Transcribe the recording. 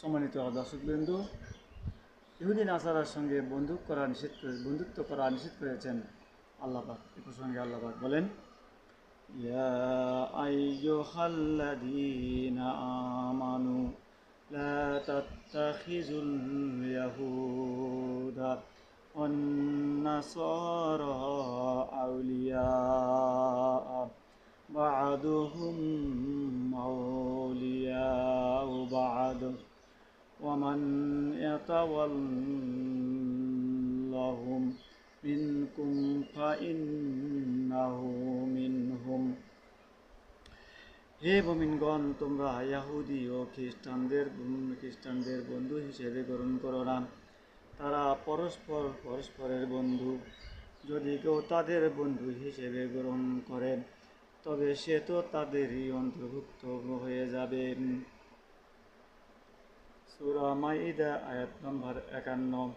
সম্মানিত দর্শকবৃন্দ, ইহুদি নাসারার সঙ্গে বন্ধুত্ব করা নিষেধ করেছেন আল্লাহ পাক। এ প্রসঙ্গে আল্লাহ পাক বলেন, ইয়া আইয়ুহাল্লাযীনা আমানু লা তাত্তাখিযুল ইয়াহুদা ওয়ান নাসারা আউলিয়া বা'দুহুম আউলিয়াউ বা'দ ومن يتولهم منكم فإنه منهم। হে মুমিনগণ, তোমরা ইয়াহুদি ও খ্রিস্টানদের বন্ধু হিসেবে গ্রহণ করো না। তারা পরস্পরের বন্ধু। যদি কেউ তাদের বন্ধু হিসেবে গ্রহণ করে, তবে সে তো তাদেরই অন্তর্ভুক্ত হয়ে যাবে। সূরা মাইদা আয়াত নম্বর 51।